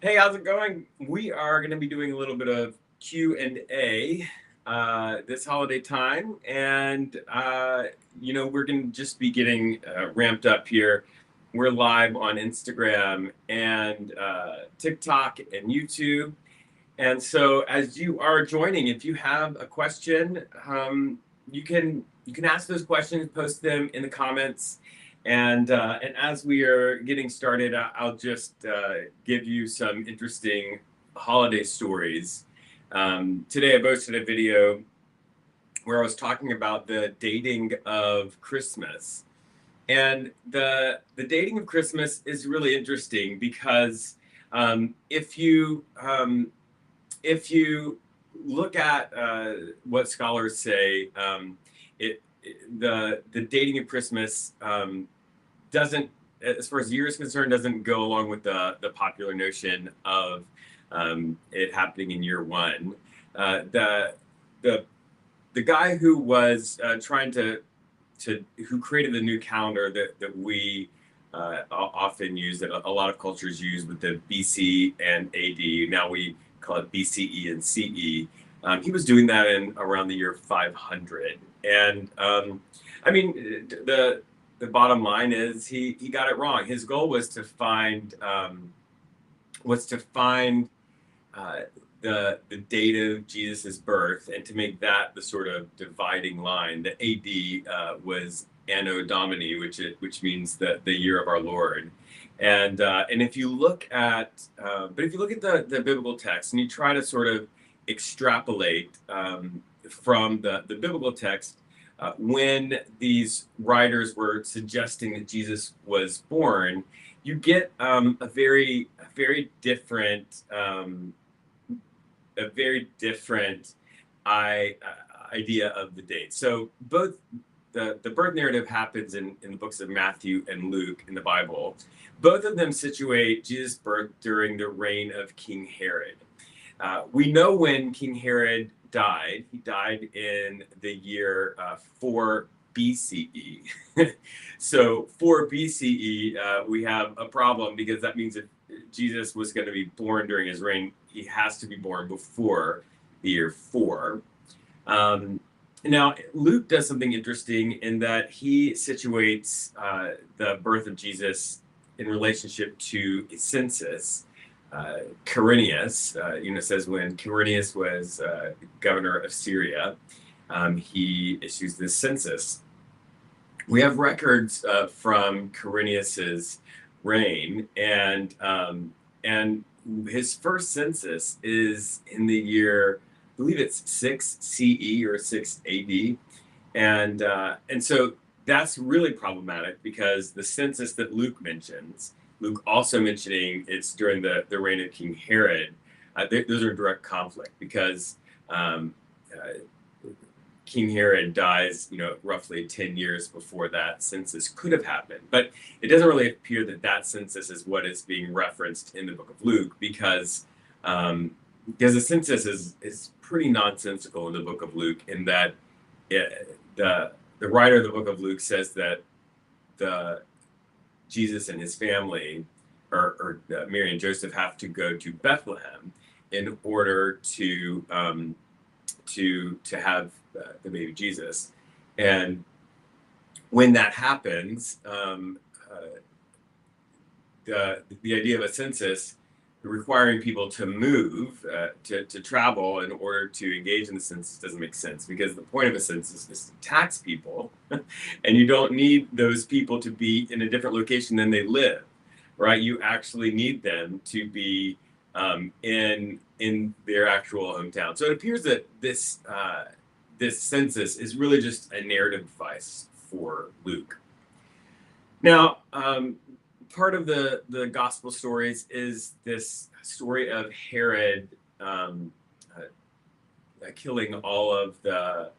Hey, how's it going? We are going to be doing a little bit of Q&A this holiday time, and we're going to just be getting ramped up here. We're live on Instagram and TikTok and YouTube, and so as you are joining, if you have a question, you can ask those questions, post them in the comments. And as we are getting started, I'll just give you some interesting holiday stories. Today, I posted a video where I was talking about the dating of Christmas, and the dating of Christmas is really interesting because if you look at what scholars say, the dating of Christmas doesn't, as far as year is concerned, doesn't go along with the popular notion of it happening in year one. The the the guy who was trying to who created the new calendar that we often use, that a lot of cultures use, with the BC and AD. Now we call it BCE and CE. He was doing that in around the year 500, and I mean the bottom line is he got it wrong. His goal was to find uh, the date of Jesus's birth and to make that the sort of dividing line. The AD was Anno Domini, which means the year of our Lord. And if you look at but if you look at the biblical text and you try to sort of extrapolate from the biblical text, when these writers were suggesting that Jesus was born, you get very different a very different idea of the date. So both the birth narrative happens in the books of Matthew and Luke in the Bible. Both of them situate Jesus' birth during the reign of King Herod. We know when King Herod died. He died in the year 4 BCE. So 4 BCE, we have a problem, because that means if Jesus was going to be born during his reign, he has to be born before the year 4. Now, Luke does something interesting in that he situates the birth of Jesus in relationship to a census. Quirinius, says when Quirinius was governor of Syria, he issues this census. We have records from Quirinius's reign, and his first census is in the year, I believe it's 6 CE or 6 AD, and so that's really problematic, because the census that Luke mentions, Luke also mentioning it's during the reign of King Herod, those are in direct conflict, because um, uh, King Herod dies, roughly 10 years before that census could have happened. But it doesn't really appear that that census is what is being referenced in the book of Luke, because the census is pretty nonsensical in the book of Luke, in that the writer of the book of Luke says that the Jesus and his family, or Mary and Joseph, have to go to Bethlehem in order to have the baby Jesus. And when that happens, the idea of a census requiring people to move, to travel in order to engage in the census, doesn't make sense, because the point of a census is to tax people, and you don't need those people to be in a different location than they live, right? You actually need them to be in their actual hometown. So it appears that this census is really just a narrative device for Luke. Now, part of the gospel stories is this story of Herod killing all of the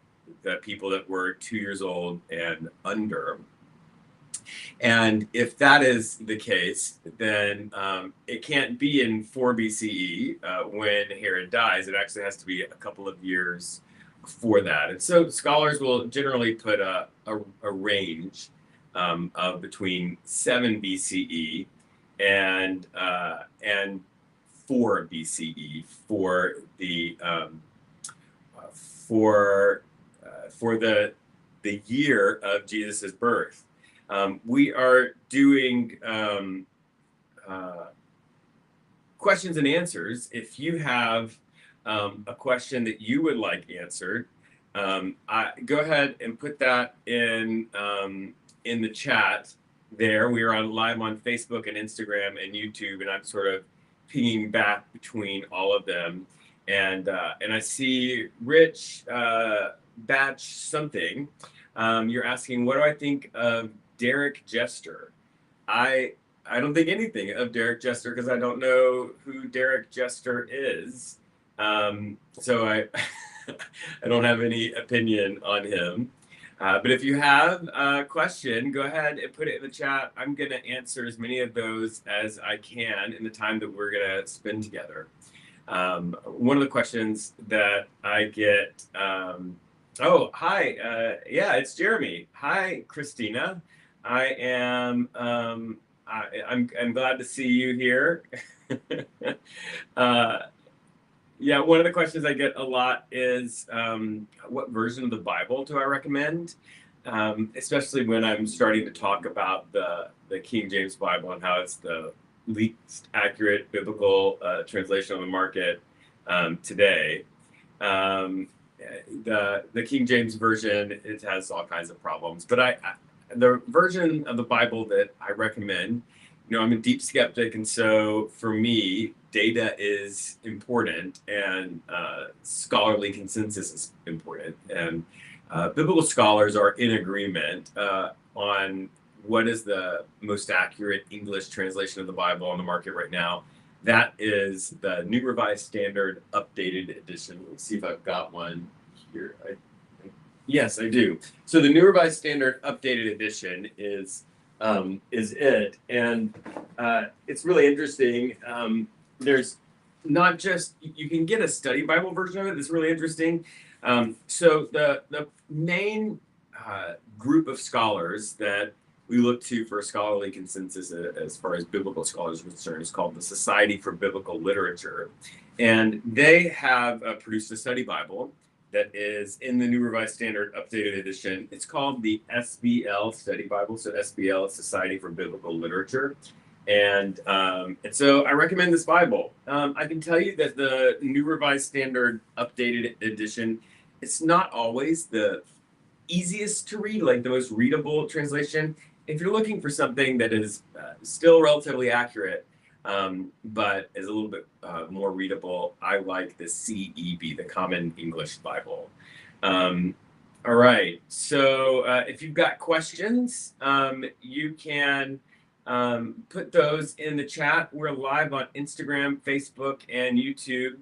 people that were 2 years old and under. And if that is the case, then it can't be in 4 BCE when Herod dies. It actually has to be a couple of years before that. And so scholars will generally put a range of between 7 BCE and 4 BCE for the for the year of Jesus's birth. We are doing questions and answers. If you have a question that you would like answered, go ahead and put that in the chat there. We are live on Facebook and Instagram and YouTube, and I'm sort of pinging back between all of them. And I see Rich Batch something. You're asking, what do I think of Derek Jester? I don't think anything of Derek Jester because I don't know who Derek Jester is. So I I don't have any opinion on him. But if you have a question, go ahead and put it in the chat. I'm going to answer as many of those as I can in the time that we're going to spend together. One of the questions that I get, oh, hi, yeah, it's Jeremy. Hi, Christina. I'm glad to see you here. Yeah, one of the questions I get a lot is, what version of the Bible do I recommend? Especially when I'm starting to talk about the King James Bible and how it's the least accurate biblical translation on the market today. The King James version, it has all kinds of problems, but the version of the Bible that I recommend, I'm a deep skeptic, and so for me, data is important, and scholarly consensus is important, and biblical scholars are in agreement on what is the most accurate English translation of the Bible on the market right now. That is the New Revised Standard Updated Edition. Let's see if I've got one here. Yes, I do. So the New Revised Standard Updated Edition is it, and it's really interesting. There's not just, you can get a study Bible version of it that's really interesting. So the main group of scholars that we look to for scholarly consensus as far as biblical scholars are concerned is called the Society for Biblical Literature, and they have produced a study Bible that is in the New Revised Standard Updated Edition. It's called the SBL Study Bible. So SBL is Society for Biblical Literature. And so I recommend this Bible. I can tell you that the New Revised Standard Updated Edition, it's not always the easiest to read, like the most readable translation. If you're looking for something that is still relatively accurate, but is a little bit more readable, I like the CEB, the Common English Bible. All right, so if you've got questions, you can put those in the chat. We're live on Instagram, Facebook, and YouTube.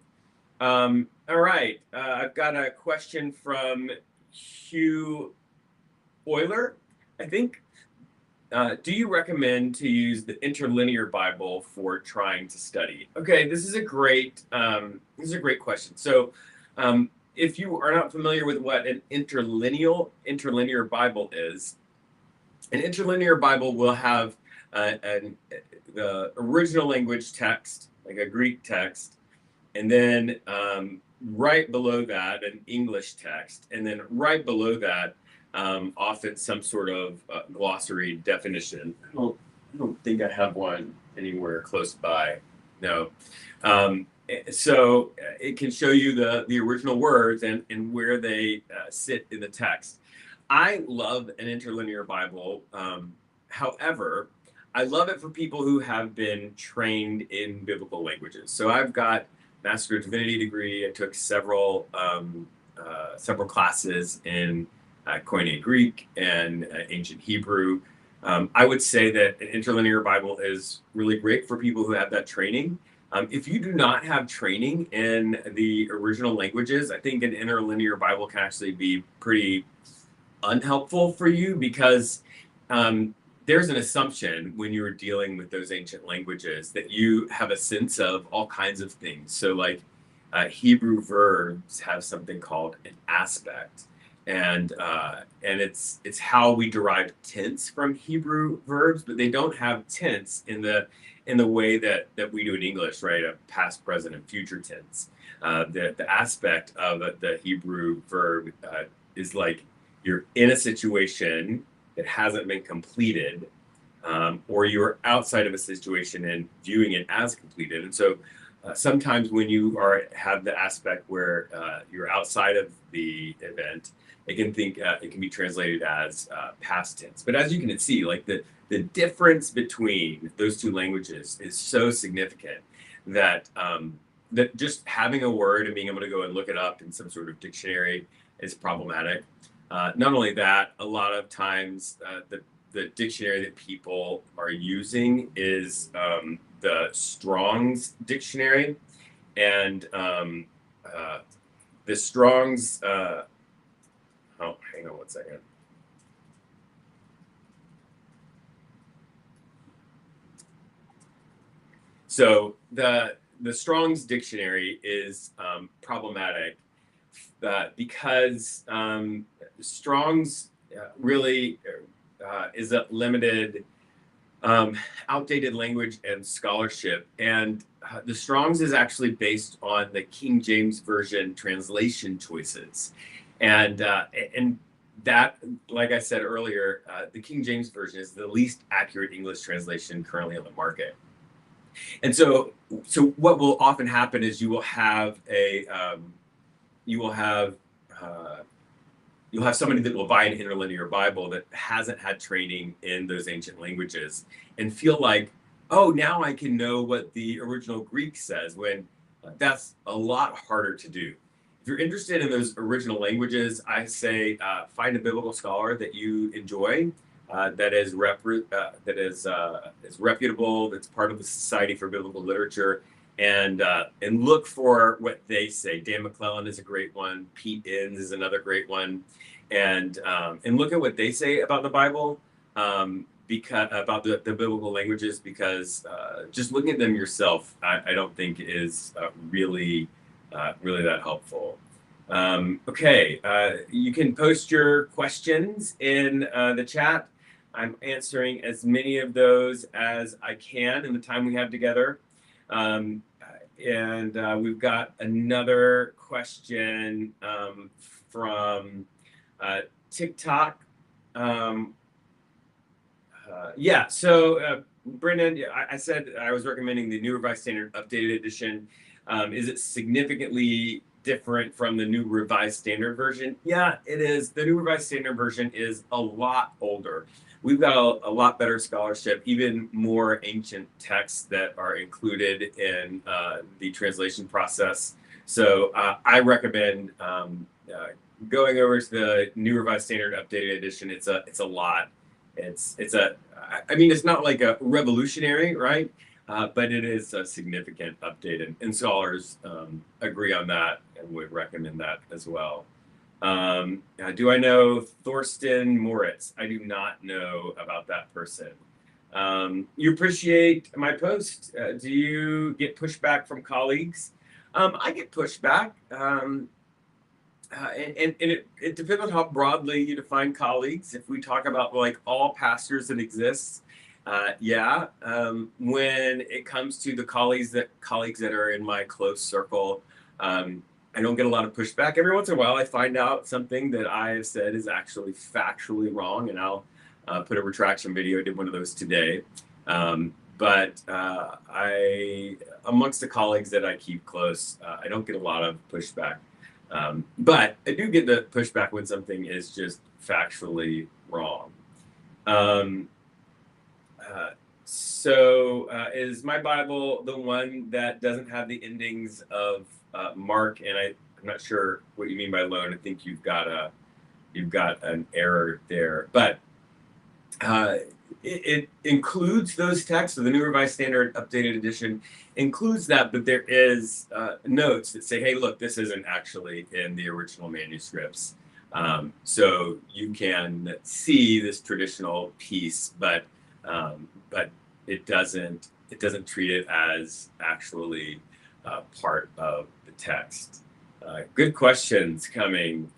All right, I've got a question from Hugh Euler, I think. Do you recommend to use the interlinear Bible for trying to study? Okay, this is a great question. So, if you are not familiar with what an interlinear Bible is, an interlinear Bible will have the original language text, like a Greek text, and then right below that, an English text, and then right below that, often some sort of glossary definition. I don't think I have one anywhere close by. No. So it can show you the original words and where they sit in the text. I love an interlinear Bible. However, I love it for people who have been trained in biblical languages. So I've got Master of Divinity degree. I took several classes in Koine Greek and ancient Hebrew. I would say that an interlinear Bible is really great for people who have that training. If you do not have training in the original languages, I think an interlinear Bible can actually be pretty unhelpful for you because there's an assumption when you're dealing with those ancient languages that you have a sense of all kinds of things. So like Hebrew verbs have something called an aspect. And it's how we derive tense from Hebrew verbs, but they don't have tense in the in the way that we do in English, right? A past, present, and future tense. The aspect of the Hebrew verb is like you're in a situation that hasn't been completed, or you're outside of a situation and viewing it as completed. And so sometimes when you have the aspect where you're outside of the event, it can be translated as past tense. But as you can see, like the difference between those two languages is so significant that that just having a word and being able to go and look it up in some sort of dictionary is problematic. Not only that, a lot of times the dictionary that people are using is the Strong's dictionary, and the Strong's. Oh, hang on one second. So the Strong's dictionary is problematic because Strong's really is a limited, outdated language and scholarship, and the Strong's is actually based on the King James Version translation choices, and that, like I said earlier, the King James Version is the least accurate English translation currently on the market. And so what will often happen is you'll have somebody that will buy an interlinear Bible that hasn't had training in those ancient languages and feel like, oh, now I can know what the original Greek says, when that's a lot harder to do. If you're interested in those original languages, I say find a biblical scholar that you enjoy, that is reputable, that's part of the Society for Biblical Literature, and look for what they say. Dan McClellan is a great one. Pete Inns is another great one, and look at what they say about the Bible, because about the biblical languages, because just looking at them yourself, I don't think is really that helpful. Okay, you can post your questions in the chat. I'm answering as many of those as I can in the time we have together. And we've got another question from TikTok. Yeah, so Brendan, I said I was recommending the New Revised Standard Updated Edition. Is it significantly different from the New Revised Standard Version? Yeah, it is. The New Revised Standard Version is a lot older. We've got a lot better scholarship, even more ancient texts that are included in the translation process. So I recommend going over to the New Revised Standard Updated Edition. It's a lot. I mean, it's not like a revolutionary, right? But it is a significant update, and scholars agree on that and would recommend that as well. Do I know Thorsten Moritz? I do not know about that person. You appreciate my post. Do you get pushback from colleagues? I get pushback. And it depends on how broadly you define colleagues. If we talk about like all pastors that exist, yeah. When it comes to the colleagues that are in my close circle, I don't get a lot of pushback. Every once in a while, I find out something that I have said is actually factually wrong, and I'll put a retraction video. I did one of those today. But amongst the colleagues that I keep close, I don't get a lot of pushback. But I do get the pushback when something is just factually wrong. So is my Bible the one that doesn't have the endings of Mark? And I'm not sure what you mean by loan. I think you've got an error there. But it includes those texts. So the New Revised Standard Updated Edition includes that, but there is notes that say, hey, look, this isn't actually in the original manuscripts. So you can see this traditional piece, but it doesn't treat it as actually part of the text. Good questions coming.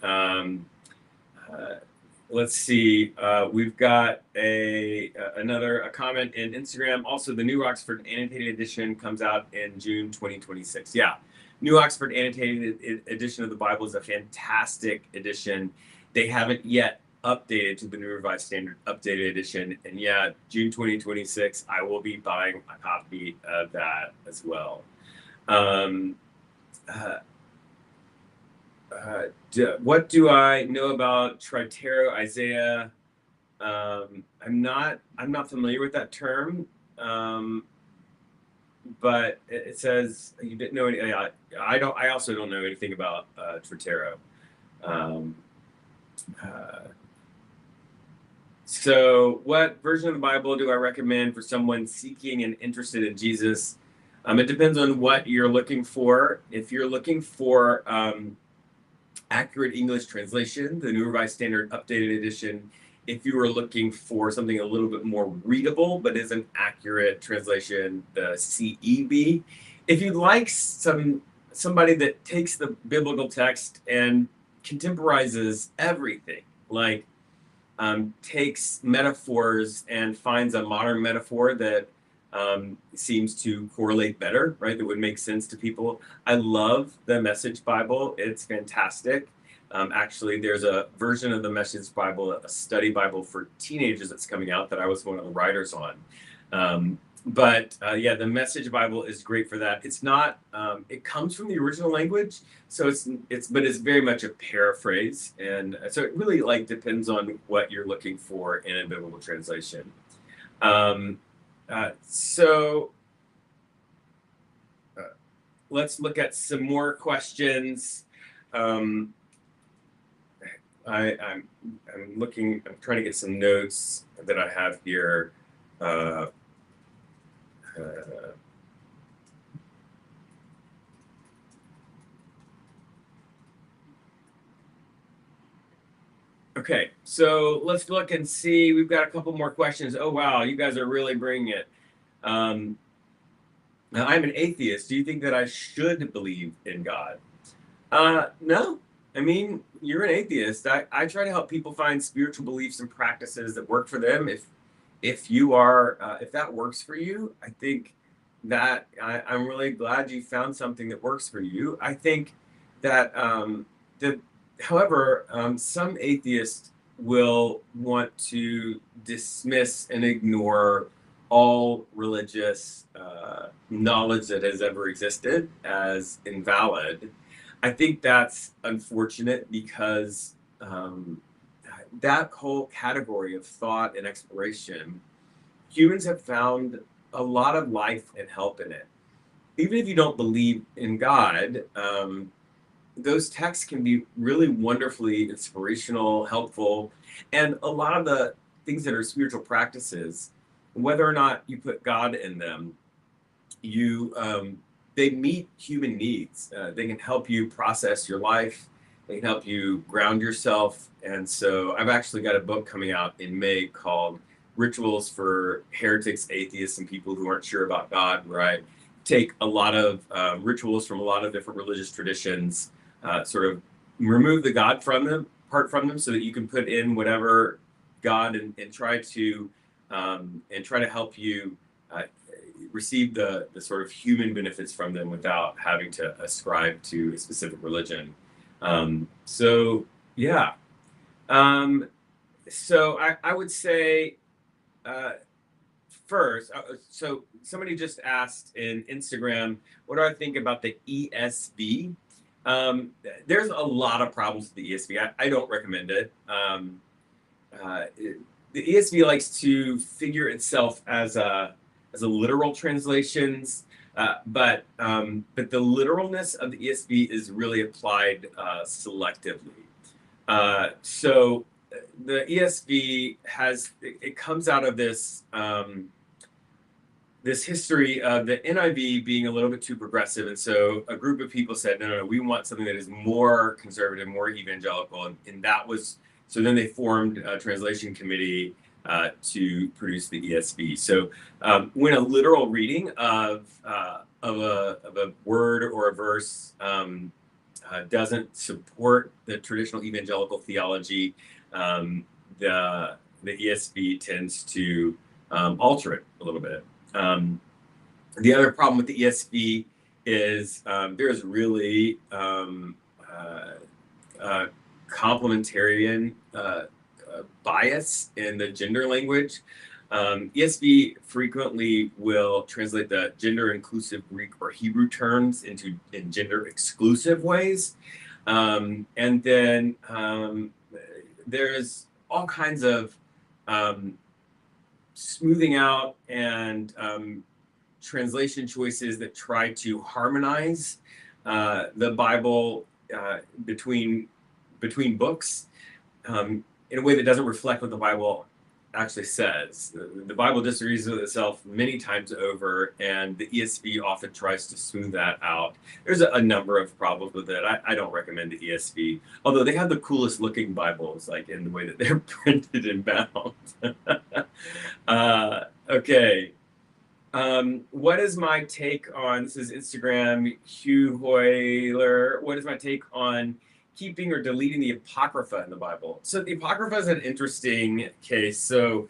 let's see. We've got another comment in Instagram. Also, the New Oxford Annotated Edition comes out in June 2026. Yeah, New Oxford Annotated Edition of the Bible is a fantastic edition. They haven't yet updated to the New Revised Standard Updated Edition, and yeah, June 2026, I will be buying a copy of that as well. Um, uh, what do I know about Tritero Isaiah? I'm not familiar with that term, but it says you didn't know any. I don't. I also don't know anything about Tritero. Um, uh, so, what version of the Bible do I recommend for someone seeking and interested in Jesus? It depends on what you're looking for. If you're looking for accurate English translation, the New Revised Standard Updated Edition. If you were looking for something a little bit more readable but is an accurate translation, the CEB. If you'd like somebody that takes the biblical text and contemporizes everything, like takes metaphors and finds a modern metaphor that seems to correlate better, right? That would make sense to people. I love the Message Bible. It's fantastic. Actually, there's a version of the Message Bible, a study Bible for teenagers that's coming out that I was one of the writers on. But yeah, the Message Bible is great for that. It's not. It comes from the original language, so it's very much a paraphrase, and so it really like depends on what you're looking for in a biblical translation. So let's look at some more questions. I'm looking. I'm trying to get some notes that I have here. Okay, so let's look and see. We've got a couple more questions. Oh, wow, you guys are really bringing it. I'm an atheist. Do you think that I should believe in God? No. I mean, you're an atheist. I try to help people find spiritual beliefs and practices that work for them. If you are, if that works for you, I think that I'm really glad you found something that works for you. I think that however, some atheists will want to dismiss and ignore all religious knowledge that has ever existed as invalid. I think that's unfortunate because that whole category of thought and exploration, humans have found a lot of life and help in it. Even if you don't believe in God, those texts can be really wonderfully inspirational, helpful, and a lot of the things that are spiritual practices, whether or not you put God in them, you they meet human needs. They can help you process your life. They can help you ground yourself. And so I've actually got a book coming out in May called Rituals for Heretics, Atheists, and People Who Aren't Sure About God, where I take a lot of rituals from a lot of different religious traditions, sort of remove the God from them, part from them, so that you can put in whatever God and try to help you receive the sort of human benefits from them without having to ascribe to a specific religion. So yeah. So I would say first, so somebody just asked in Instagram, what do I think about the ESV? There's a lot of problems with the ESV. I don't recommend it. The ESV likes to figure itself as a literal translations, but the literalness of the ESV is really applied selectively. So the ESV comes out of this this history of the NIV being a little bit too progressive, and so a group of people said, no, we want something that is more conservative, more evangelical, and that was so. Then they formed a translation committee to produce the ESV. So when a literal reading of a word or a verse doesn't support the traditional evangelical theology, the ESV tends to alter it a little bit. The other problem with the ESV is there's really complementarian bias in the gender language. ESV frequently will translate the gender inclusive Greek or Hebrew terms in gender exclusive ways. And then there's all kinds of smoothing out and translation choices that try to harmonize the Bible between books in a way that doesn't reflect what the Bible actually says. The Bible disagrees with itself many times over, and the ESV often tries to smooth that out. There's a number of problems with it. I don't recommend the ESV, although they have the coolest looking Bibles, like in the way that they're printed and bound. Okay. What is my take on, this is Instagram, Hugh Hoyler, what is my take on keeping or deleting the Apocrypha in the Bible? So the Apocrypha is an interesting case. So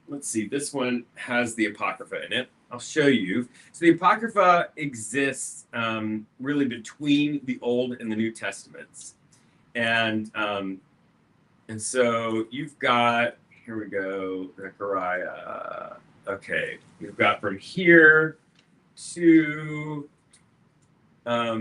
let's see, this one has the Apocrypha in it. I'll show you. So the Apocrypha exists really between the Old and the New Testaments. And so you've got, here we go, Zechariah. Okay, we've got from here to, let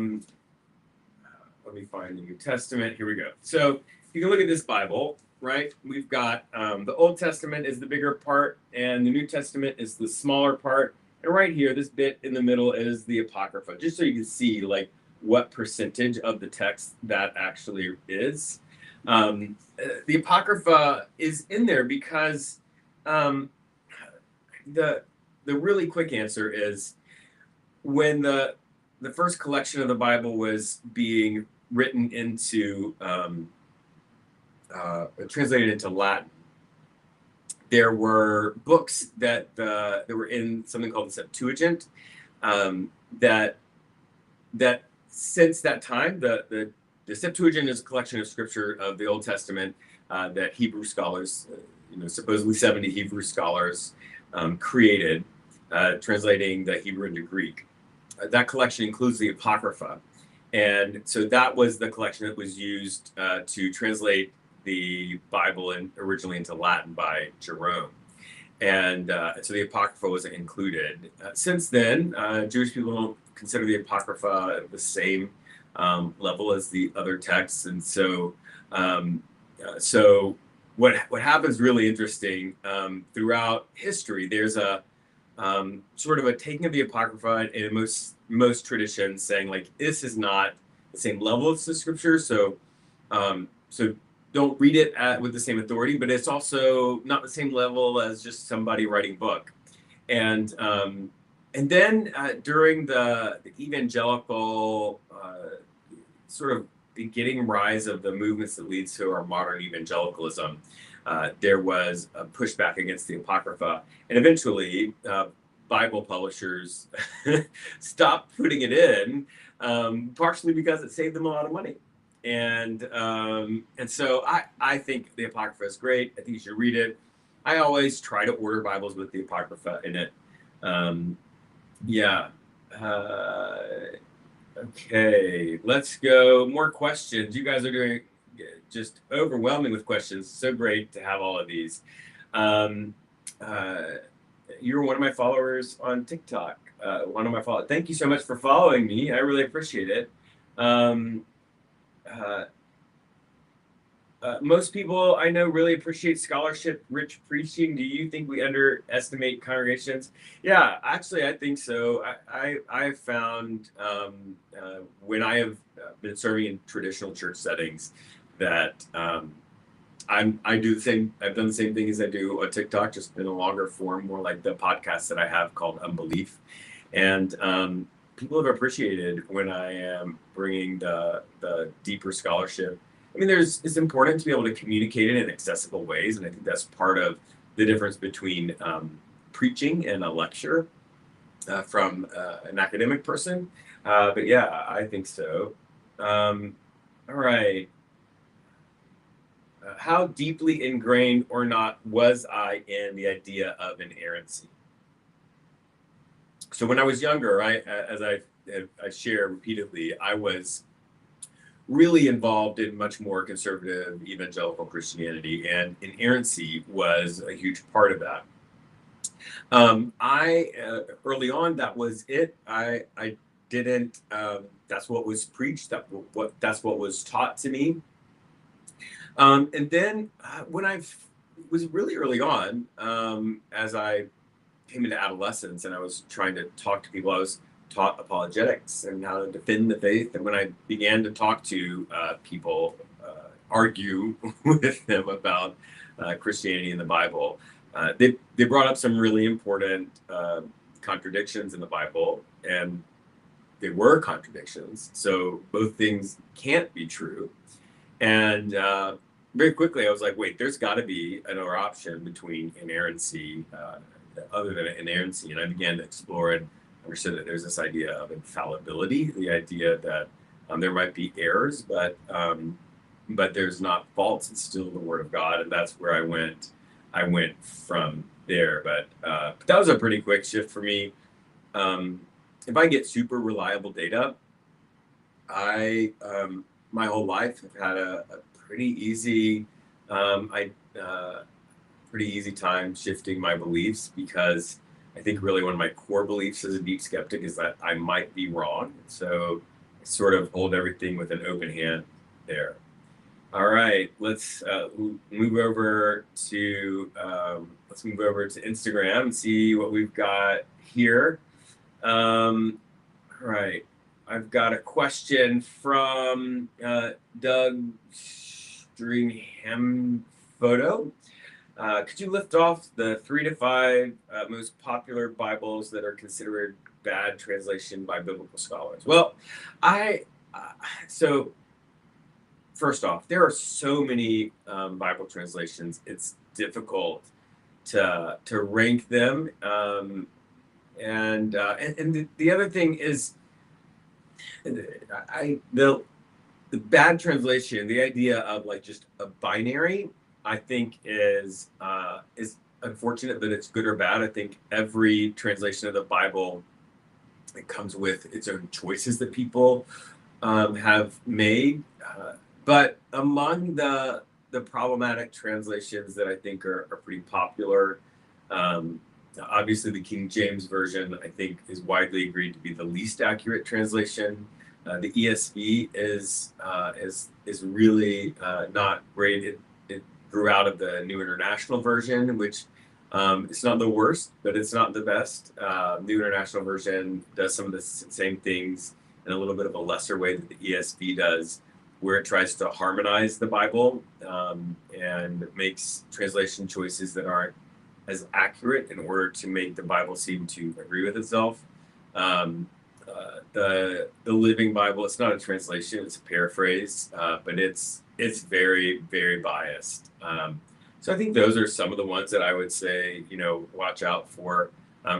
me find the New Testament. Here we go. So you can look at this Bible, right? We've got the Old Testament is the bigger part, and the New Testament is the smaller part. And right here, this bit in the middle is the Apocrypha, just so you can see like what percentage of the text that actually is. The Apocrypha is in there because the really quick answer is when the first collection of the Bible was being written into translated into Latin, there were books that were in something called the Septuagint that since that time the Septuagint is a collection of scripture of the Old Testament that Hebrew scholars, supposedly 70 Hebrew scholars created, translating the Hebrew into Greek. That collection includes the Apocrypha. And so that was the collection that was used to translate the Bible originally into Latin by Jerome. And so the Apocrypha was included. Since then, Jewish people don't consider the Apocrypha at the same level as the other texts. And so what happens really interesting throughout history, there's a sort of a taking of the Apocrypha in most traditions, saying like this is not the same level as the scripture, so don't read it with the same authority, but it's also not the same level as just somebody writing a book. And then during the evangelical sort of beginning rise of the movements that leads to our modern evangelicalism, there was a pushback against the Apocrypha, and eventually Bible publishers stopped putting it in, partially because it saved them a lot of money. And so I think the Apocrypha is great. I think you should read it. I always try to order Bibles with the Apocrypha in it. Yeah. Okay, let's go. More questions. You guys are doing just overwhelming with questions. So great to have all of these. You're one of my followers on TikTok. One of my followers. Thank you so much for following me. I really appreciate it. Most people I know really appreciate scholarship-rich preaching. Do you think we underestimate congregations? Yeah, actually, I think so. I've found when I have been serving in traditional church settings that I do the same. I've done the same thing as I do on TikTok, just in a longer form, more like the podcast that I have called Unbelief, and people have appreciated when I am bringing the deeper scholarship. I mean, it's important to be able to communicate it in accessible ways, and I think that's part of the difference between preaching and a lecture from an academic person. But yeah, I think so. All right. how deeply ingrained or not was I in the idea of inerrancy? So when I was younger, as I share repeatedly, I was really involved in much more conservative evangelical Christianity, and inerrancy was a huge part of that. I early on, that was it. I didn't. That's what was preached. That's what was taught to me. And then when I was really early on, as I came into adolescence and I was trying to talk to people, I was taught apologetics and how to defend the faith. And when I began to talk to people, argue with them about Christianity and the Bible, they brought up some really important contradictions in the Bible, and they were contradictions. So both things can't be true. And very quickly, I was like, wait, there's got to be another option between inerrancy, other than inerrancy. And I began to explore and understood that there's this idea of infallibility, the idea that there might be errors, but there's not faults. It's still the Word of God, and that's where I went. I went from there. But that was a pretty quick shift for me. If I get super reliable data, I my whole life have had a pretty easy pretty easy time shifting my beliefs, because I think really one of my core beliefs as a deep skeptic is that I might be wrong. So I sort of hold everything with an open hand there. All right, let's move over to Instagram and see what we've got here. All right. I've got a question from Doug Stringham Photo. Could you lift off the 3 to 5 most popular Bibles that are considered bad translation by biblical scholars? Well, so first off, there are so many Bible translations. It's difficult to rank them. And the other thing is, the bad translation, the idea of like just a binary, I think is unfortunate, but it's good or bad. I think every translation of the Bible, it comes with its own choices that people have made. But among the problematic translations that I think are pretty popular, obviously the King James version, I think, is widely agreed to be the least accurate translation. The ESV is really not great. It grew out of the New International Version, which it's not the worst, but it's not the best. New International Version does some of the same things in a little bit of a lesser way that the ESV does, where it tries to harmonize the Bible and makes translation choices that aren't as accurate in order to make the Bible seem to agree with itself. The Living Bible, it's not a translation, it's a paraphrase, but it's very, very biased. So I think those are some of the ones that I would say, watch out for.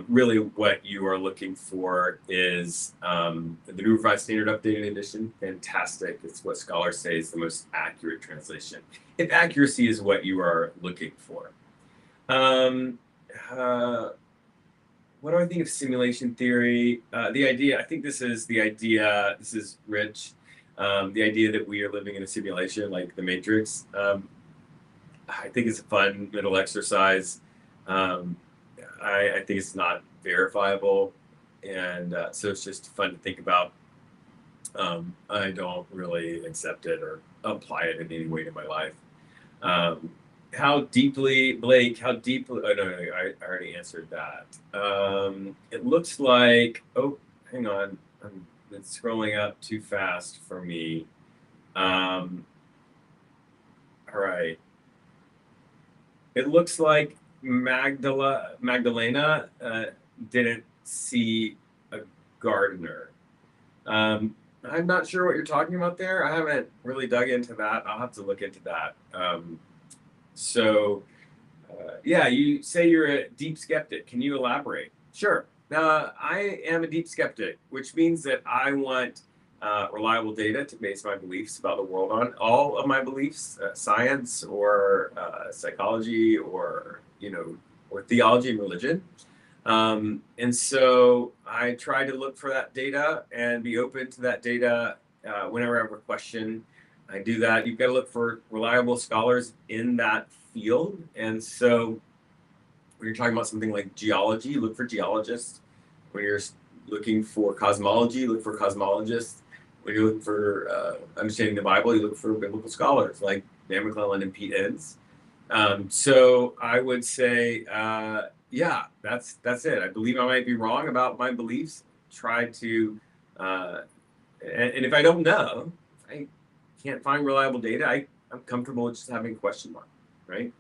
Really what you are looking for is the New Revised Standard Updated Edition. Fantastic. It's what scholars say is the most accurate translation, if accuracy is what you are looking for. What do I think of simulation theory? The idea, I think this is Rich, the idea that we are living in a simulation like the Matrix. I think it's a fun mental exercise. I think it's not verifiable, and so it's just fun to think about. I don't really accept it or apply it in any way to my life. How deeply, Blake, oh, no, I already answered that. It looks like, oh, hang on, it's scrolling up too fast for me. All right. It looks like Magdalena didn't see a gardener. I'm not sure what you're talking about there. I haven't really dug into that. I'll have to look into that. Yeah, you say you're a deep skeptic. Can you elaborate? Sure. I am a deep skeptic, which means that I want reliable data to base my beliefs about the world on. All of my beliefs, science or psychology or, or theology and religion. And so I try to look for that data and be open to that data whenever I have a question. I do that. You've got to look for reliable scholars in that field. And so when you're talking about something like geology, look for geologists. When you're looking for cosmology, look for cosmologists. When you're looking for understanding the Bible, you look for biblical scholars like Dan McClellan and Pete Enns. So I would say, yeah, that's it. I believe I might be wrong about my beliefs. Try to, and if I don't know, if I can't find reliable data, I'm comfortable with just having a question mark, right?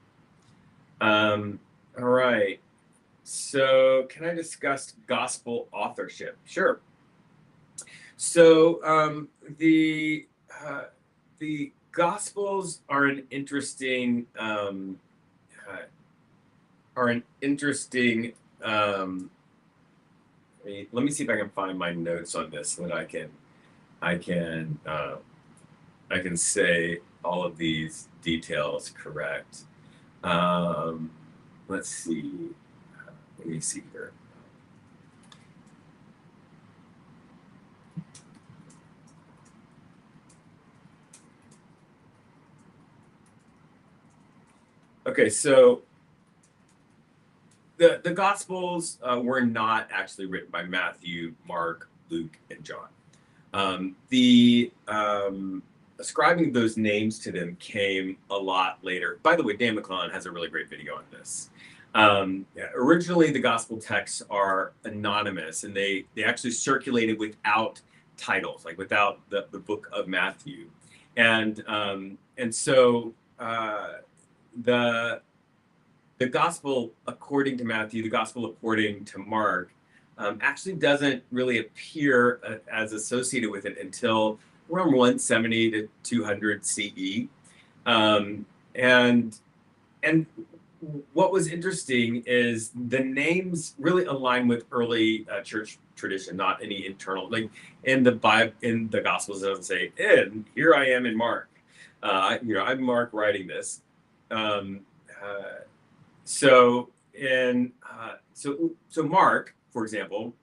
All right. So can I discuss gospel authorship? Sure. So the Gospels are an interesting let me see if I can find my notes on this so that I can say all of these details correct. Let's see. Let me see here. Okay, so the Gospels were not actually written by Matthew, Mark, Luke, and John. The ascribing those names to them came a lot later. By the way, Dan McClellan has a really great video on this. Originally, the Gospel texts are anonymous, and they actually circulated without titles, like without the book of Matthew, and so the Gospel according to Matthew, the Gospel according to Mark, actually doesn't really appear as associated with it until around 170 to 200 CE. And what was interesting is the names really align with early church tradition, not any internal. Like in the Bible, in the Gospels, it doesn't say, "And here I am in Mark." I'm Mark writing this. So Mark, for example,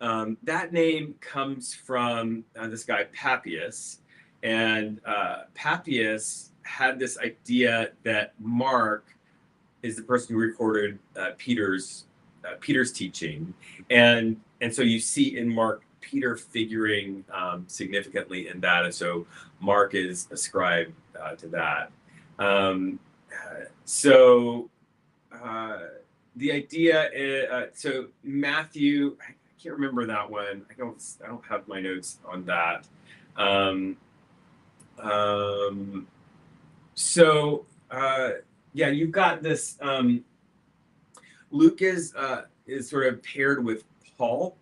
that name comes from this guy Papias, and Papias had this idea that Mark is the person who recorded Peter's teaching, and so you see in Mark Peter figuring significantly in that, and so Mark is ascribed to that. The idea is, so Matthew, I can't remember that one. I don't have my notes on that. Yeah, you've got this. Luke is sort of paired with Paul,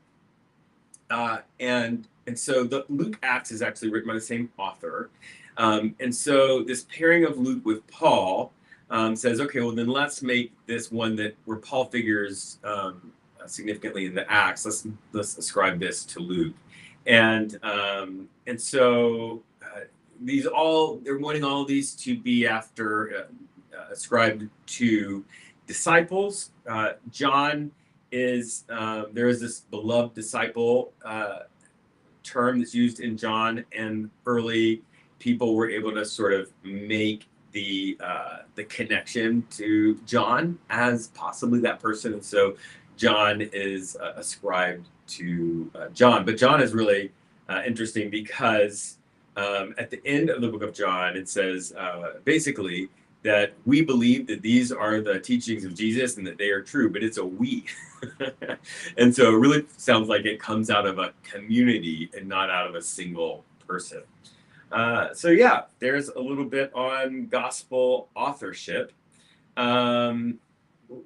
and so the Luke Acts is actually written by the same author, and so this pairing of Luke with Paul says, okay, well then let's make this one where Paul figures significantly in the Acts. Let's ascribe this to Luke, and so they're wanting all these to be after ascribed to disciples. John is there is this beloved disciple term that's used in John, and early people were able to sort of make the connection to John as possibly that person, and so John is ascribed to John. But John is really interesting because at the end of the book of John, it says basically that we believe that these are the teachings of Jesus and that they are true, but it's a we. And so it really sounds like it comes out of a community and not out of a single person. So yeah, there's a little bit on gospel authorship.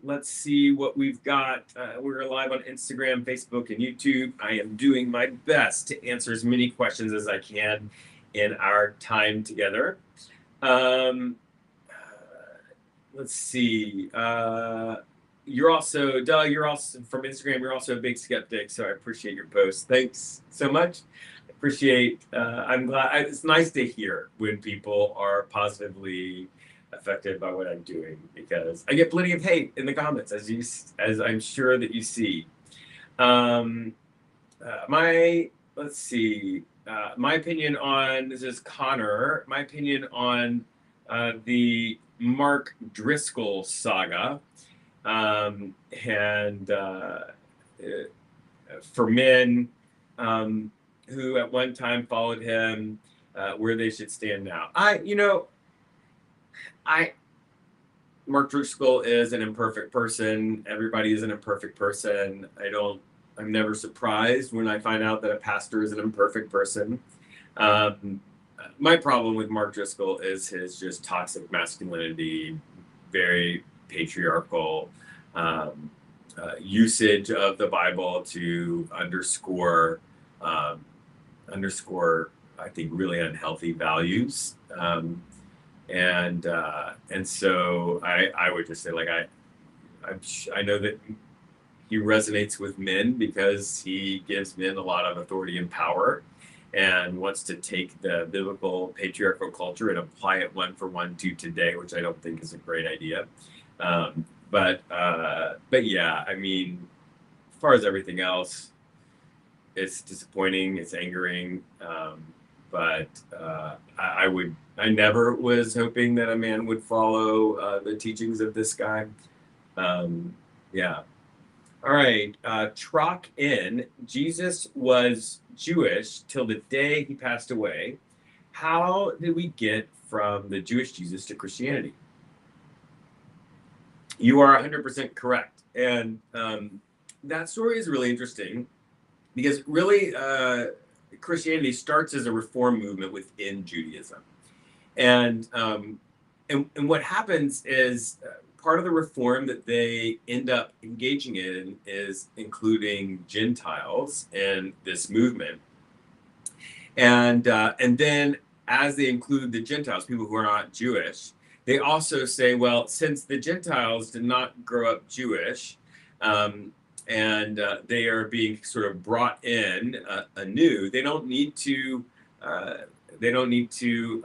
Let's see what we've got. We're live on Instagram, Facebook, and YouTube. I am doing my best to answer as many questions as I can in our time together. Let's see. You're also, Doug, you're also from Instagram. You're also a big skeptic, so I appreciate your post. Thanks so much. appreciate. I'm glad. It's nice to hear when people are positively affected by what I'm doing because I get plenty of hate in the comments, as I'm sure that you see. Um, my let's see. My opinion on this is Connor. My opinion on the Mark Driscoll saga, and for men who at one time followed him, where they should stand now. I Mark Driscoll is an imperfect person. Everybody is an imperfect person. I'm never surprised when I find out that a pastor is an imperfect person. Um, my problem with Mark Driscoll is his just toxic masculinity, very patriarchal usage of the Bible to um, underscore, I think, really unhealthy values. And so I would just say like I know that he resonates with men because he gives men a lot of authority and power and wants to take the biblical patriarchal culture and apply it one for one to today, which I don't think is a great idea. But yeah, I mean, as far as everything else, it's disappointing, it's angering. But I never was hoping that a man would follow the teachings of this guy. Yeah. All right. Trock in. Jesus was Jewish till the day he passed away. How did we get from the Jewish Jesus to Christianity? You are 100% correct. And that story is really interesting because really Christianity starts as a reform movement within Judaism. And what happens is part of the reform that they end up engaging in is including Gentiles in this movement. And then as they include the Gentiles, people who are not Jewish, they also say, well, since the Gentiles did not grow up Jewish, and they are being sort of brought in anew, they don't need to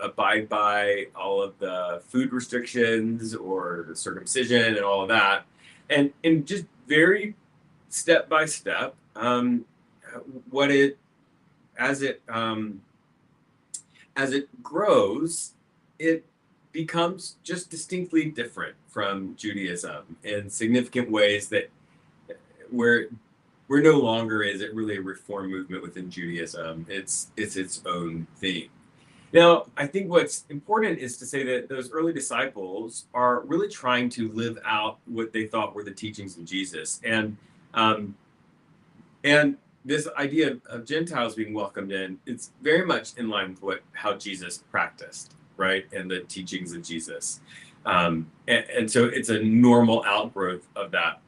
abide by all of the food restrictions or the circumcision and all of that, and just very step by step, what it as it as it grows, it becomes just distinctly different from Judaism in significant ways that where no longer is it really a reform movement within Judaism. It's its own thing. Now, I think what's important is to say that those early disciples are really trying to live out what they thought were the teachings of Jesus, um, and this idea of Gentiles being welcomed in, it's very much in line with how Jesus practiced, right, and the teachings of Jesus, and so it's a normal outgrowth of that,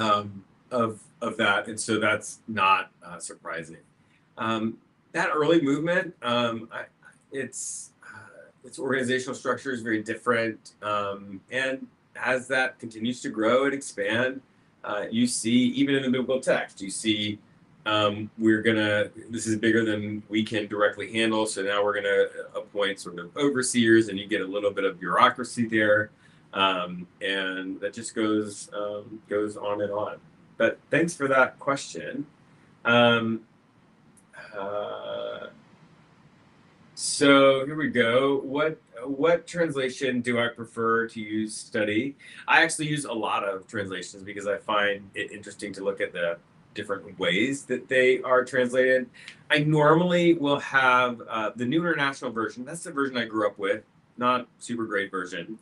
and so that's not surprising. That early movement, its organizational structure is very different, and as that continues to grow and expand, you see even in the biblical text, you see this is bigger than we can directly handle, so now we're gonna appoint sort of overseers, and you get a little bit of bureaucracy there, and that just goes on and on. But thanks for that question. So here we go. What translation do I prefer to study? I actually use a lot of translations because I find it interesting to look at the different ways that they are translated. I normally will have the New International Version. That's the version I grew up with, not super great version.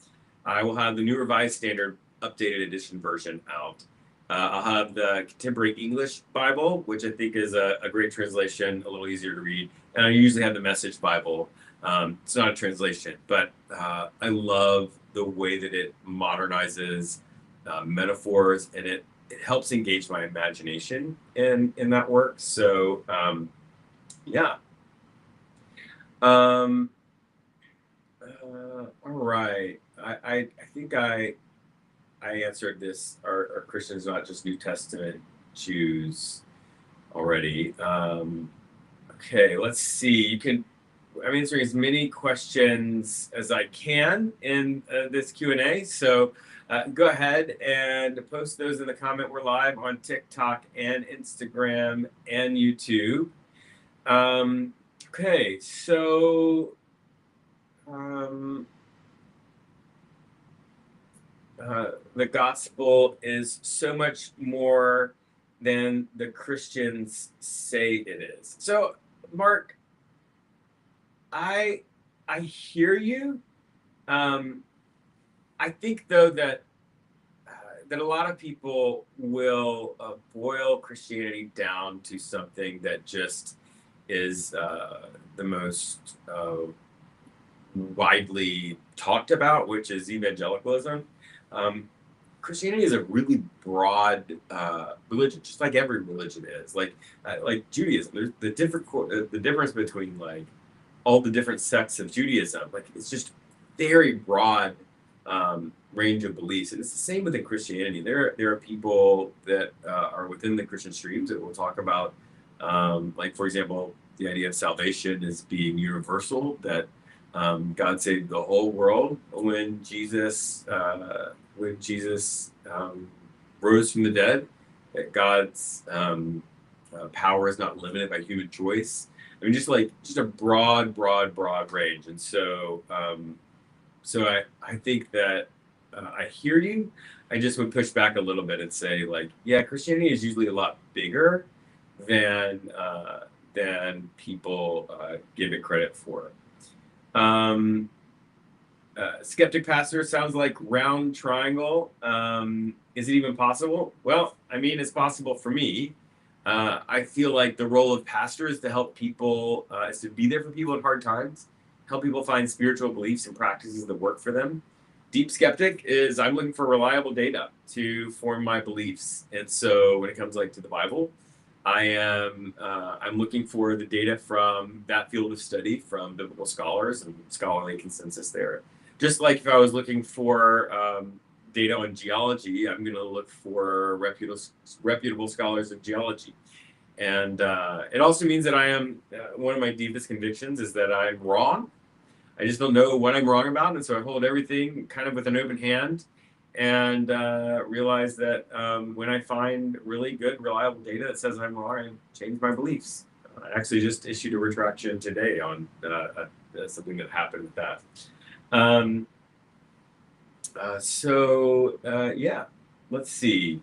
I will have the New Revised Standard Updated Edition version out. I'll have the Contemporary English Bible, which I think is a great translation, a little easier to read. And I usually have the Message Bible. It's not a translation, but I love the way that it modernizes metaphors, and it helps engage my imagination in that work. So yeah. All right. I think I answered this. Are Christians not just New Testament Jews already? Okay, let's see. I'm answering as many questions as I can in this Q&A. So go ahead and post those in the comment. We're live on TikTok and Instagram and YouTube. Okay, so the gospel is so much more than the Christians say it is. So, Mark, I hear you. I think though that that a lot of people will boil Christianity down to something that just is the most widely talked about, which is evangelicalism. Christianity is a really broad religion, just like every religion is. Like Judaism, there's the difference between like all the different sects of Judaism. Like it's just very broad range of beliefs, and it's the same within Christianity. There are people that are within the Christian streams that will talk about, like for example, the idea of salvation as being universal. That God saved the whole world when Jesus rose from the dead. That God's power is not limited by human choice. I mean, just a broad range. And so, I think that I hear you. I just would push back a little bit and say, like, yeah, Christianity is usually a lot bigger than people give it credit for. Skeptic pastor sounds like round triangle. Is it even possible? Well, I mean, it's possible for me. I feel like the role of pastor is to help people, is to be there for people in hard times, help people find spiritual beliefs and practices that work for them. Deep skeptic is I'm looking for reliable data to form my beliefs. And so when it comes like to the Bible, I'm looking for the data from that field of study from biblical scholars and scholarly consensus there. Just like if I was looking for data on geology, I'm going to look for reputable scholars of geology. And it also means that I am, one of my deepest convictions is that I'm wrong. I just don't know what I'm wrong about. And so I hold everything kind of with an open hand and realize that when I find really good, reliable data that says I'm wrong, I change my beliefs. I actually just issued a retraction today on something that happened with that. Yeah, let's see.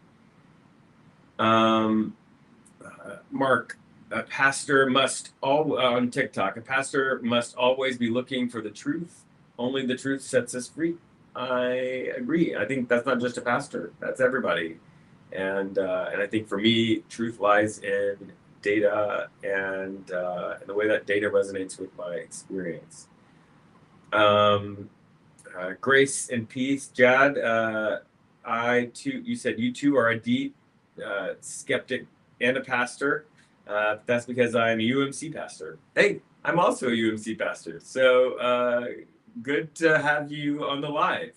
Mark, a pastor must on TikTok, a pastor must always be looking for the truth. Only the truth sets us free. I agree. I think that's not just a pastor, that's everybody. And I think for me, truth lies in data and the way that data resonates with my experience. Grace and peace, Jad. You said you too are a deep skeptic and a pastor. That's because I'm a UMC pastor. Hey, I'm also a UMC pastor. So good to have you on the live.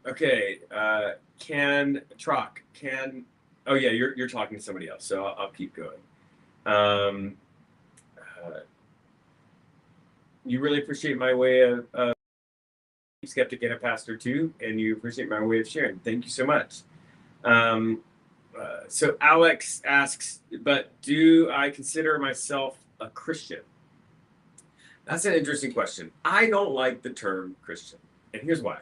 Okay, oh yeah, you're talking to somebody else, so I'll keep going. You really appreciate my way of skeptic and a pastor too, and you appreciate my way of sharing. Thank you so much. So Alex asks, but do I consider myself a Christian? That's an interesting question. I don't like the term Christian, and here's why.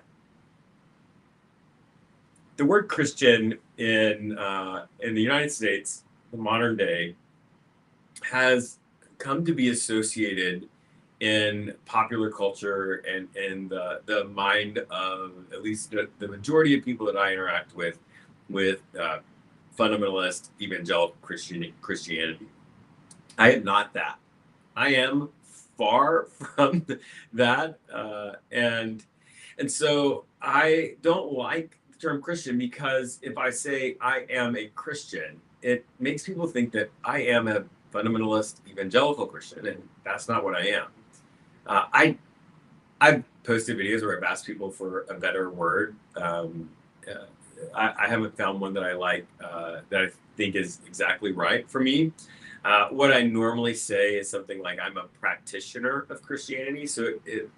The word Christian in the United States, the modern day, has come to be associated in popular culture and in the mind of at least the majority of people that I interact with fundamentalist evangelical Christianity. I am not that. I am far from that, and so I don't like the term Christian because if I say I am a Christian, it makes people think that I am a fundamentalist evangelical Christian, and that's not what I am. I've posted videos where I've asked people for a better word. I haven't found one that I like that I think is exactly right for me. What I normally say is something like I'm a practitioner of Christianity, so it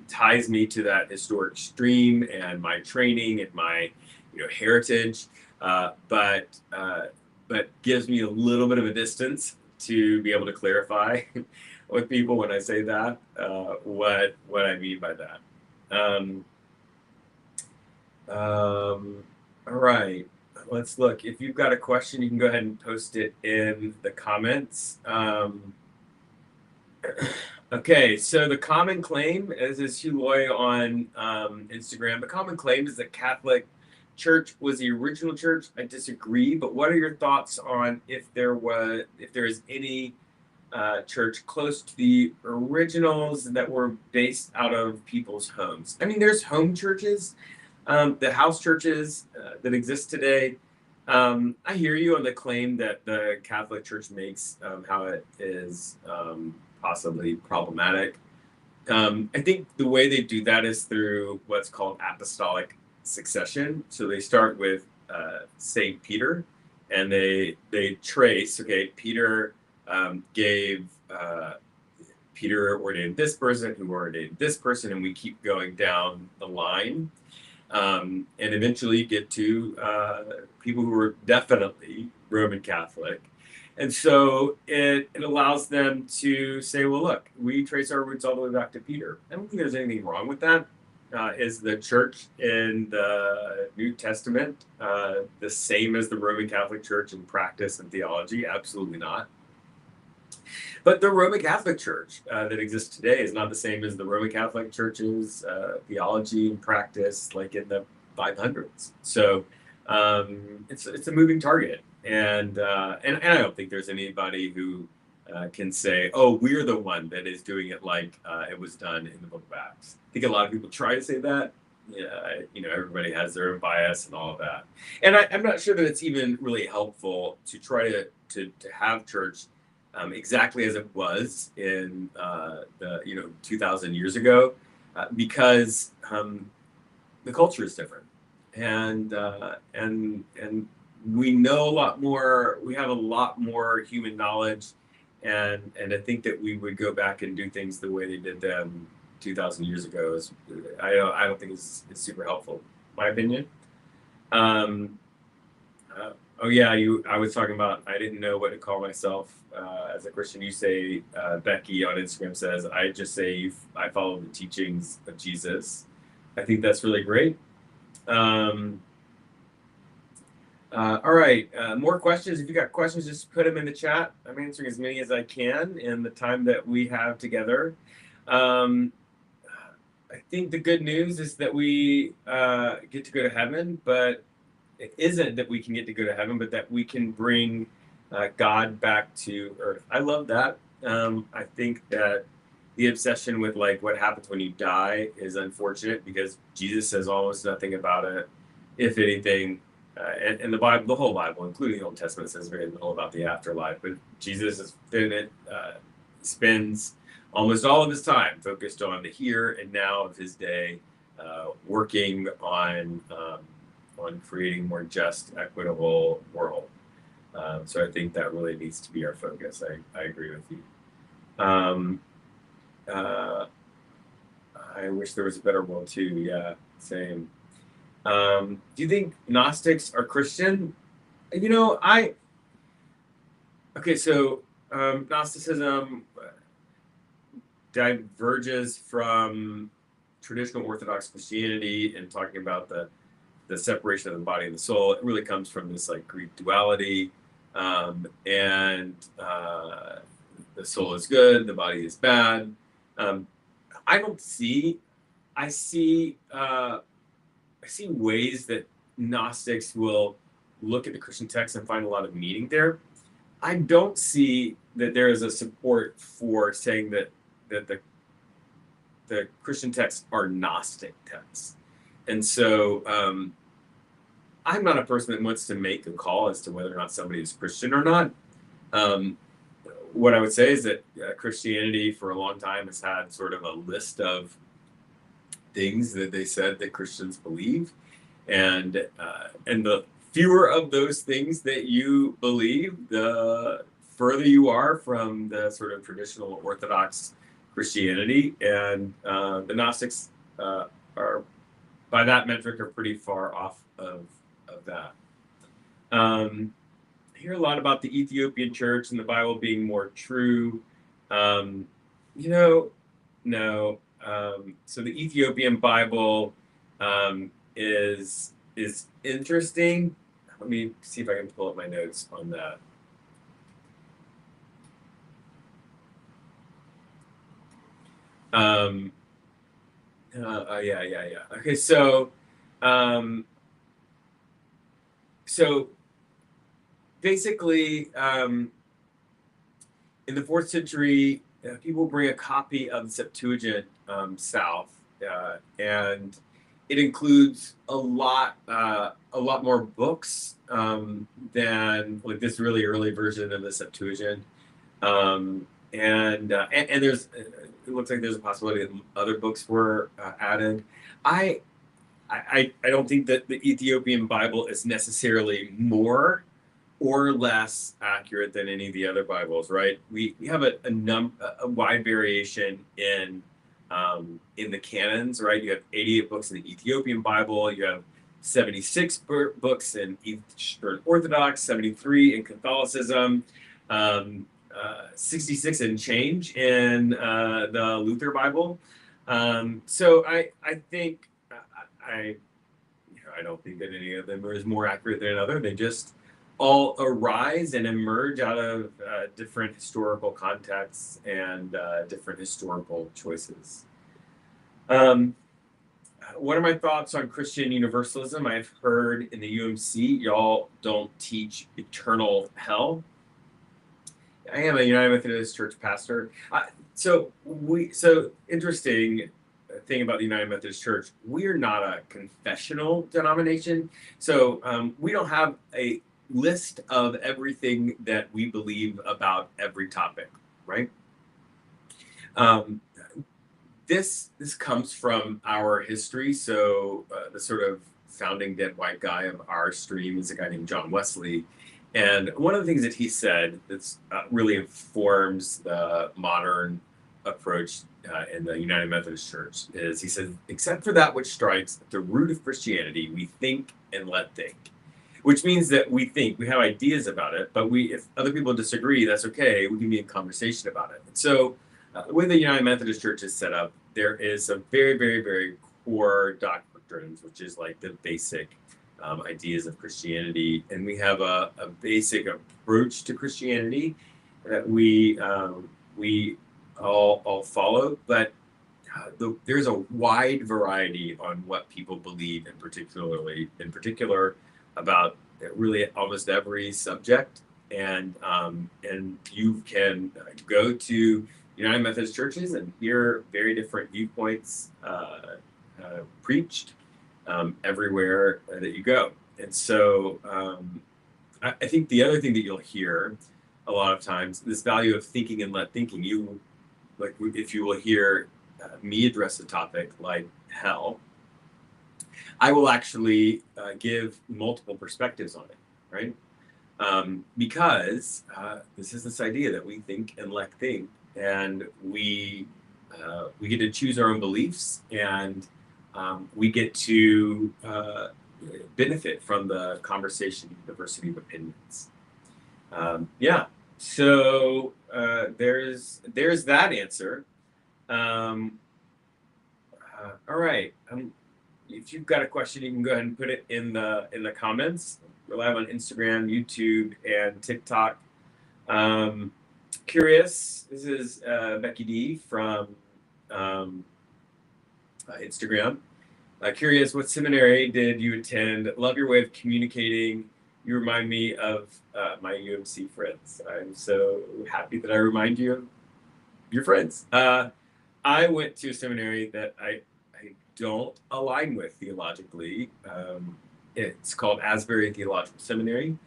ties me to that historic stream and my training and my heritage, but gives me a little bit of a distance to be able to clarify with people when I say that what I mean by that. Um, all right, let's look. If you've got a question, you can go ahead and post it in the comments. Okay, so the common claim, as is Hugh Loy on Instagram, the common claim is that Catholic Church was the original church. I disagree, but what are your thoughts on if there is any church close to the originals that were based out of people's homes? I mean, there's home churches, the house churches that exist today. I hear you on the claim that the Catholic Church makes, how it is possibly problematic. I think the way they do that is through what's called apostolic succession. So they start with Saint Peter, and they trace. Okay, Peter gave Peter ordained this person, who ordained this person, and we keep going down the line, and eventually get to people who are definitely Roman Catholic. And so it allows them to say, well, look, we trace our roots all the way back to Peter. I don't think there's anything wrong with that. Is the church in the New Testament the same as the Roman Catholic Church in practice and theology? Absolutely not. But the Roman Catholic Church that exists today is not the same as the Roman Catholic Church's theology and practice, like in the 500s. So it's a moving target, and I don't think there's anybody who can say, "Oh, we're the one that is doing it like it was done in the Book of Acts." I think a lot of people try to say that. Yeah, everybody has their own bias and all of that, and I'm not sure that it's even really helpful to try to have church exactly as it was in the 2,000 years ago, because the culture is different, and we know a lot more. We have a lot more human knowledge, and I think that we would go back and do things the way they did them 2,000 years ago. I don't think it's super helpful, my opinion. Oh yeah, I was talking about I didn't know what to call myself as a Christian. You say Becky on Instagram says I just say I follow the teachings of Jesus. I think that's really great. All right, more questions. If you got questions, just put them in the chat. I'm answering as many as I can in the time that we have together. I think the good news is that we get to go to heaven, but it isn't that we can get to go to heaven, but that we can bring God back to earth. I love that. I think that the obsession with like what happens when you die is unfortunate, because Jesus says almost nothing about it. If anything, and the Bible, the whole Bible, including the Old Testament, says very little about the afterlife. But Jesus spends almost all of his time focused on the here and now of his day, working on creating a more just, equitable world. So I think that really needs to be our focus. I agree with you. I wish there was a better world too. Yeah, same. Do you think Gnostics are Christian? Okay, so Gnosticism diverges from traditional Orthodox Christianity and talking about the separation of the body and the soul. It really comes from this like Greek duality, and the soul is good, the body is bad. I see ways that Gnostics will look at the Christian text and find a lot of meaning there. I don't see that there is a support for saying that the Christian texts are Gnostic texts. And so I'm not a person that wants to make a call as to whether or not somebody is Christian or not. What I would say is that Christianity for a long time has had sort of a list of things that they said that Christians believe. And the fewer of those things that you believe, the further you are from the sort of traditional Orthodox Christianity. And the Gnostics are, by that metric, are pretty far off of that. I hear a lot about the Ethiopian church and the Bible being more true. Um, you know, no. So the Ethiopian Bible is interesting. Let me see if I can pull up my notes on that. Um, yeah. Okay, um, so basically, in the fourth century, people bring a copy of the Septuagint south, and it includes a lot more books than like this really early version of the Septuagint. And there's it looks like there's a possibility that other books were added. I, I don't think that the Ethiopian Bible is necessarily more or less accurate than any of the other Bibles, right? We have a wide variation in the canons, right? You have 88 books in the Ethiopian Bible. You have 76 books in Eastern Orthodox, 73 in Catholicism, 66 and change in the Luther Bible. So I think I I don't think that any of them is more accurate than another. They just all arise and emerge out of different historical contexts and different historical choices. Um, what are my thoughts on Christian universalism? I've heard in the UMC, y'all don't teach eternal hell. I am a United Methodist Church pastor. So interesting thing about the United Methodist Church, we're not a confessional denomination. So we don't have a list of everything that we believe about every topic, right? Um, this comes from our history. So the sort of founding dead white guy of our stream is a guy named John Wesley. And one of the things that he said that's really informs the modern approach in the United Methodist Church is he said, except for that which strikes at the root of Christianity, we think and let think. Which means that we think, we have ideas about it, but if other people disagree, that's okay. We can be in conversation about it. So the way the United Methodist Church is set up, there is some very, very, very core doctrines, which is like the basic ideas of Christianity. And we have a basic approach to Christianity that we all follow, but there's a wide variety on what people believe, in particular about really almost every subject. And you can go to United Methodist churches and hear very different viewpoints preached everywhere that you go. And so I think the other thing that you'll hear a lot of times, this value of thinking and let thinking. If you will hear me address a topic like hell, I will actually give multiple perspectives on it, right? Because this is this idea that we think and let think, and we get to choose our own beliefs, and we get to benefit from the conversation, diversity of opinions. Yeah. So there's that answer. All right. If you've got a question, you can go ahead and put it in the comments. We're live on Instagram, YouTube, and TikTok. Curious. This is Becky D from Instagram. Curious, what seminary did you attend? Love your way of communicating. You remind me of my UMC friends. I'm so happy that I remind you of your friends. I went to a seminary that I don't align with theologically. It's called Asbury Theological Seminary.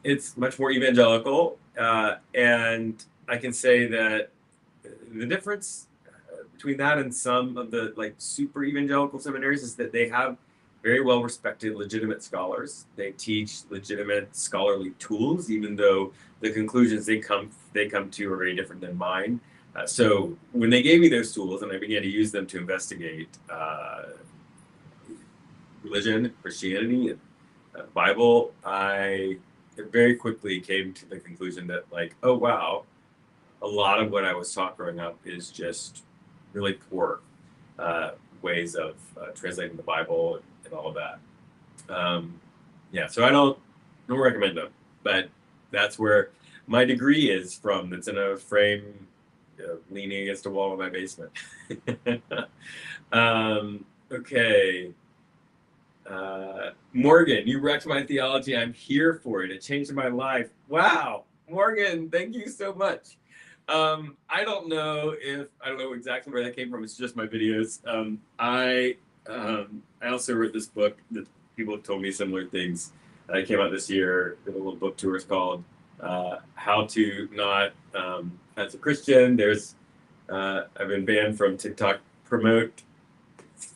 It's much more evangelical, and I can say that the difference between that and some of the like super evangelical seminaries is that they have very well respected, legitimate scholars. They teach legitimate scholarly tools, even though the conclusions they come to are very different than mine. So when they gave me those tools and I began to use them to investigate religion, Christianity, and Bible, I very quickly came to the conclusion that, like, oh wow, a lot of what I was taught growing up is just really poor ways of translating the Bible and all of that. Yeah, so I don't recommend them, but that's where my degree is from. It's in a frame leaning against a wall in my basement. Okay. Morgan, you wrecked my theology. I'm here for it. It changed my life. Wow. Morgan, thank you so much. I don't know exactly where that came from. It's just my videos. I also wrote this book that people have told me similar things. It came out this year. Did a little book tour. It's called How to Not as a Christian. There's I've been banned from TikTok Promote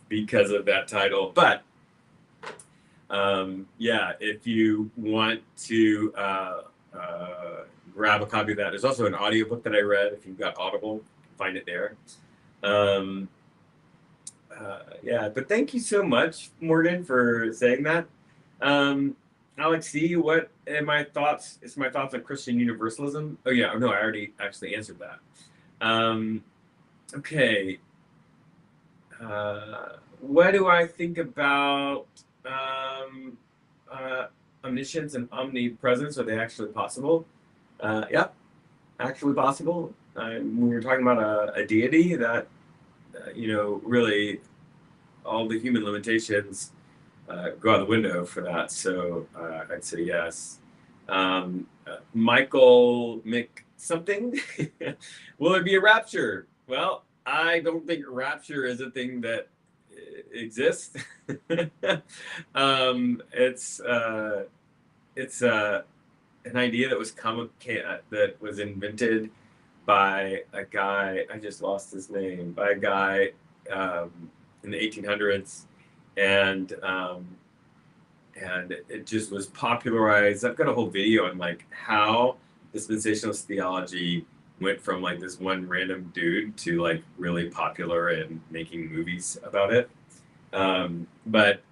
because of that title, but yeah, if you want to grab a copy of that, there's also an audiobook that I read. If you've got Audible, find it there. Yeah, but thank you so much, Morgan, for saying that. Alex C, what are my thoughts? It's my thoughts on Christian universalism. Oh yeah, no, I already actually answered that. Okay. What do I think about omniscience and omnipresence? Are they actually possible? Yeah, actually possible. When you're talking about a deity, that really all the human limitations go out the window for that. So I'd say yes. Michael Mick something. Will there be a rapture? Well, I don't think rapture is a thing that exists. It's an idea that was invented by a guy. I just lost his name. By a guy in the 1800s, and it just was popularized. I've got a whole video on like how dispensationalist theology went from like this one random dude to like really popular and making movies about it. But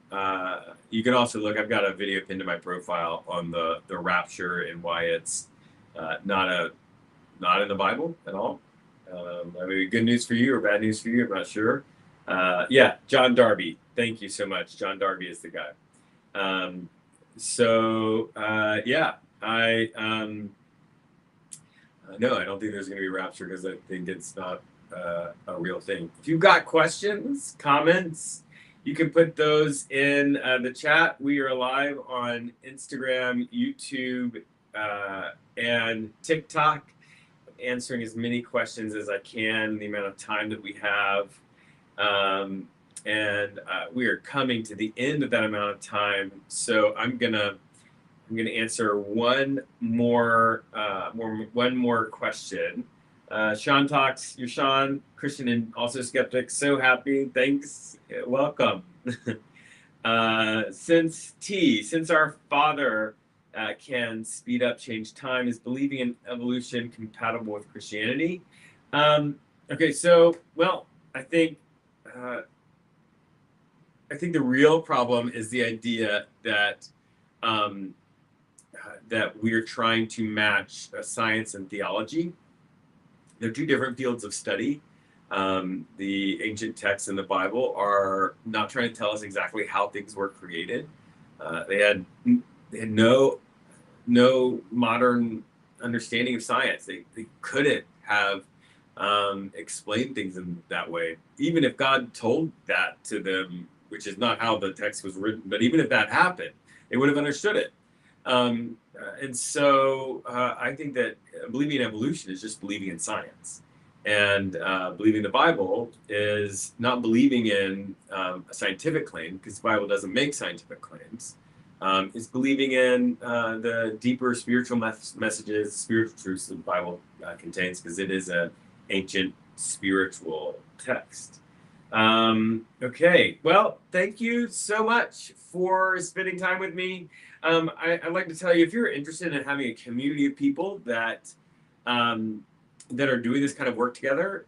you can also look. I've got a video pinned to my profile on the rapture and why it's not in the Bible at all. I mean, good news for you or bad news for you, I'm not sure. Yeah, John Darby. Thank you so much. John Darby is the guy. Yeah, no, I don't think there's going to be rapture because I think it's not a real thing. If you've got questions, comments, you can put those in the chat. We are live on Instagram, YouTube, and TikTok, answering as many questions as I can, the amount of time that we have. We are coming to the end of that amount of time. So I'm gonna answer one more question. Sean talks. You're Sean, Christian and also skeptic. So happy. Thanks. Welcome. Since our Father can speed up, change time, is believing in evolution compatible with Christianity? Okay, so well, I think the real problem is the idea that that we're trying to match science and theology. They're two different fields of study. The ancient texts in the Bible are not trying to tell us exactly how things were created. They had no modern understanding of science. They couldn't have explained things in that way. Even if God told that to them, which is not how the text was written, but even if that happened, they would have understood it. And so I think that believing in evolution is just believing in science. And believing the Bible is not believing in a scientific claim, because the Bible doesn't make scientific claims. It's believing in the deeper spiritual messages, spiritual truths that the Bible contains, because it is an ancient spiritual text. Okay, well, thank you so much for spending time with me. I'd like to tell you, if you're interested in having a community of people um, that are doing this kind of work together,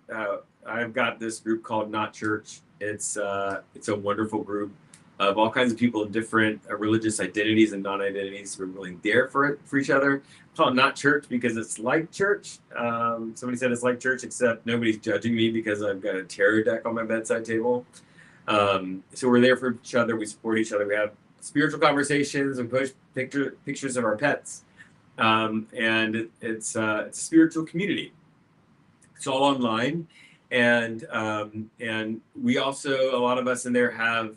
I've got this group called Not Church. It's a wonderful group of all kinds of people of different religious identities and non-identities who are really there for each other. I call it Not Church because it's like church. Somebody said it's like church, except nobody's judging me because I've got a tarot deck on my bedside table. So we're there for each other. We support each other. We have spiritual conversations and post pictures of our pets. And it's a spiritual community. It's all online, and we also, a lot of us in there have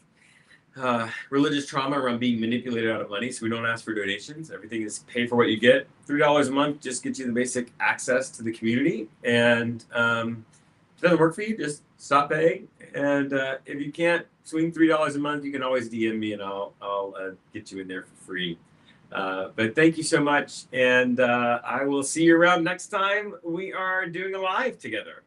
religious trauma around being manipulated out of money. So we don't ask for donations. Everything is paid for what you get. $3 a month just gets you the basic access to the community. And if it doesn't work for you, just stop paying. And if you can't swing $3 a month, you can always DM me and I'll get you in there for free. But thank you so much. And I will see you around next time we are doing a live together.